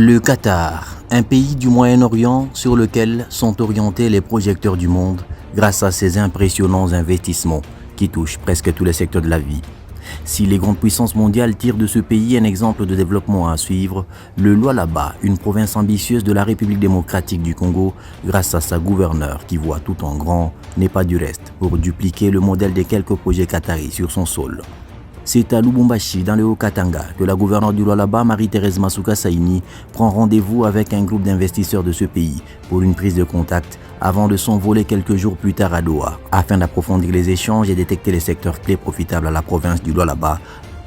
Le Qatar, un pays du Moyen-Orient sur lequel sont orientés les projecteurs du monde grâce à ses impressionnants investissements qui touchent presque tous les secteurs de la vie. Si les grandes puissances mondiales tirent de ce pays un exemple de développement à suivre, le Lualaba, une province ambitieuse de la République démocratique du Congo, grâce à sa gouverneure qui voit tout en grand, n'est pas du reste pour dupliquer le modèle des quelques projets qataris sur son sol. C'est à Lubumbashi, dans le Haut-Katanga, que la gouverneure du Lualaba, Marie-Thérèse Masuka Saini, prend rendez-vous avec un groupe d'investisseurs de ce pays pour une prise de contact avant de s'envoler quelques jours plus tard à Doha, afin d'approfondir les échanges et détecter les secteurs clés profitables à la province du Lualaba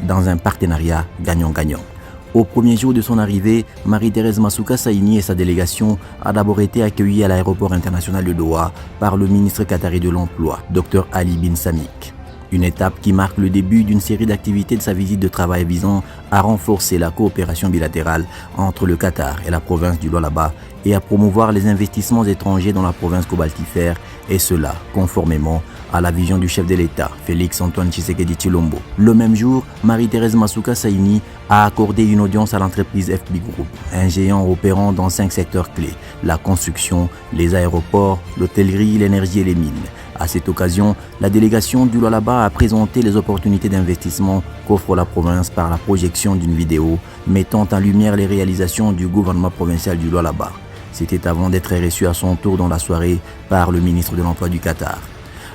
dans un partenariat gagnant-gagnant. Au premier jour de son arrivée, Marie-Thérèse Masuka Saini et sa délégation a d'abord été accueillis à l'aéroport international de Doha par le ministre qatari de l'Emploi, Dr Ali Bin Samik. Une étape qui marque le début d'une série d'activités de sa visite de travail visant à renforcer la coopération bilatérale entre le Qatar et la province du Lualaba et à promouvoir les investissements étrangers dans la province cobaltifère, et cela conformément à la vision du chef de l'État, Félix Antoine Tshisekedi Tshilombo. Le même jour, Marie-Thérèse Masuka Saini a accordé une audience à l'entreprise FB Group, un géant opérant dans 5 secteurs clés, la construction, les aéroports, l'hôtellerie, l'énergie et les mines. À cette occasion, la délégation du Lualaba a présenté les opportunités d'investissement qu'offre la province par la projection d'une vidéo mettant en lumière les réalisations du gouvernement provincial du Lualaba. C'était avant d'être reçu à son tour dans la soirée par le ministre de l'Emploi du Qatar.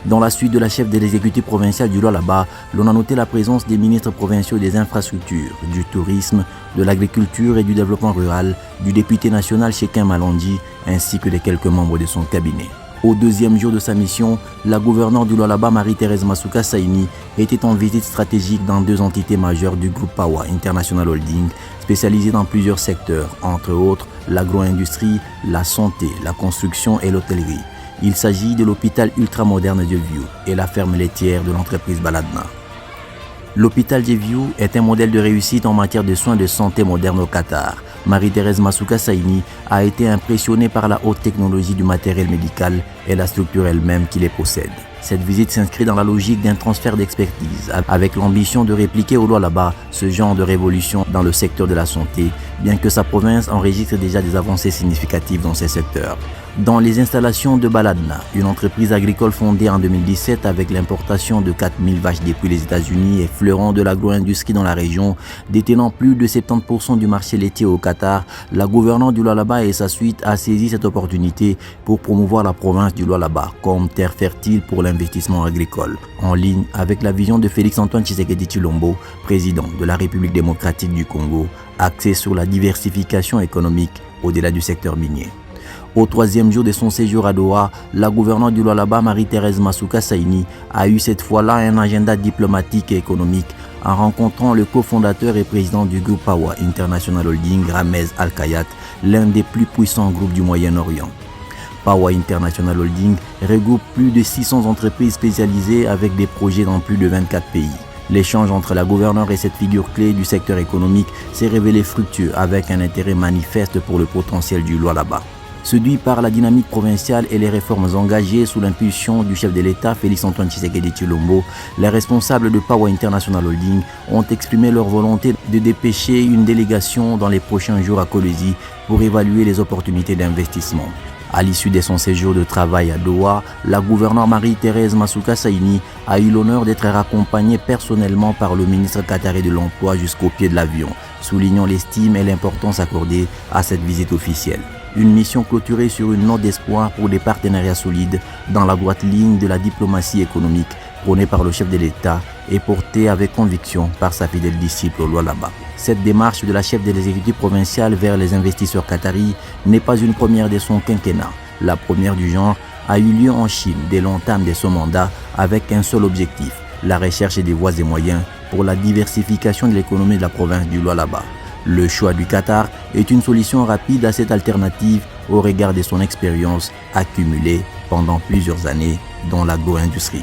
Dans la suite de la chef de l'exécutif provincial du Lualaba, l'on a noté la présence des ministres provinciaux des infrastructures, du tourisme, de l'agriculture et du développement rural, du député national Shekin Malandi, ainsi que de quelques membres de son cabinet. Au deuxième jour de sa mission, la gouverneure du Lualaba, Marie-Thérèse Masuka Saini, était en visite stratégique dans 2 entités majeures du groupe Pawa International Holding, spécialisées dans plusieurs secteurs, entre autres l'agro-industrie, la santé, la construction et l'hôtellerie. Il s'agit de l'hôpital ultramoderne de Vieux et la ferme laitière de l'entreprise Baladna. L'hôpital de Vieux est un modèle de réussite en matière de soins de santé moderne au Qatar. Marie-Thérèse Masuka Saini a été impressionnée par la haute technologie du matériel médical et la structure elle-même qui les possède. Cette visite s'inscrit dans la logique d'un transfert d'expertise, avec l'ambition de répliquer au Lualaba ce genre de révolution dans le secteur de la santé, bien que sa province enregistre déjà des avancées significatives dans ces secteurs. Dans les installations de Baladna, une entreprise agricole fondée en 2017 avec l'importation de 4000 vaches depuis les États-Unis et fleurant de l'agro-industrie dans la région, détenant plus de 70% du marché laitier au Qatar, la gouverneure du Lualaba et sa suite a saisi cette opportunité pour promouvoir la province du Lualaba comme terre fertile pour l'investissement agricole, en ligne avec la vision de Félix Antoine Tshisekedi Tshilombo, président de la République démocratique du Congo, axée sur la diversification économique au-delà du secteur minier. Au 3e jour de son séjour à Doha, la gouverneure du Lualaba, Marie-Thérèse Masuka Saini, a eu cette fois-là un agenda diplomatique et économique en rencontrant le cofondateur et président du groupe Pawa International Holding, Ramez Al-Kayat, l'un des plus puissants groupes du Moyen-Orient. Pawa International Holding regroupe plus de 600 entreprises spécialisées avec des projets dans plus de 24 pays. L'échange entre la gouverneure et cette figure clé du secteur économique s'est révélé fructueux avec un intérêt manifeste pour le potentiel du Lualaba. Séduit par la dynamique provinciale et les réformes engagées sous l'impulsion du chef de l'État, Félix Antoine Tshisekedi Tshilombo, les responsables de Pawa International Holding ont exprimé leur volonté de dépêcher une délégation dans les prochains jours à Kolwezi pour évaluer les opportunités d'investissement. À l'issue de son séjour de travail à Doha, la gouverneure Marie-Thérèse Masuka Saini a eu l'honneur d'être accompagnée personnellement par le ministre qatari de l'Emploi jusqu'au pied de l'avion, soulignant l'estime et l'importance accordée à cette visite officielle. Une mission clôturée sur une note d'espoir pour des partenariats solides dans la droite ligne de la diplomatie économique prônée par le chef de l'État et portée avec conviction par sa fidèle disciple au Lualaba. Cette démarche de la chef de l'exécutif provincial vers les investisseurs qataris n'est pas une première de son quinquennat. La première du genre a eu lieu en Chine dès l'entame de son mandat avec un seul objectif, la recherche des voies et moyens pour la diversification de l'économie de la province du Lualaba. Le choix du Qatar est une solution rapide à cette alternative au regard de son expérience accumulée pendant plusieurs années dans l'agro-industrie.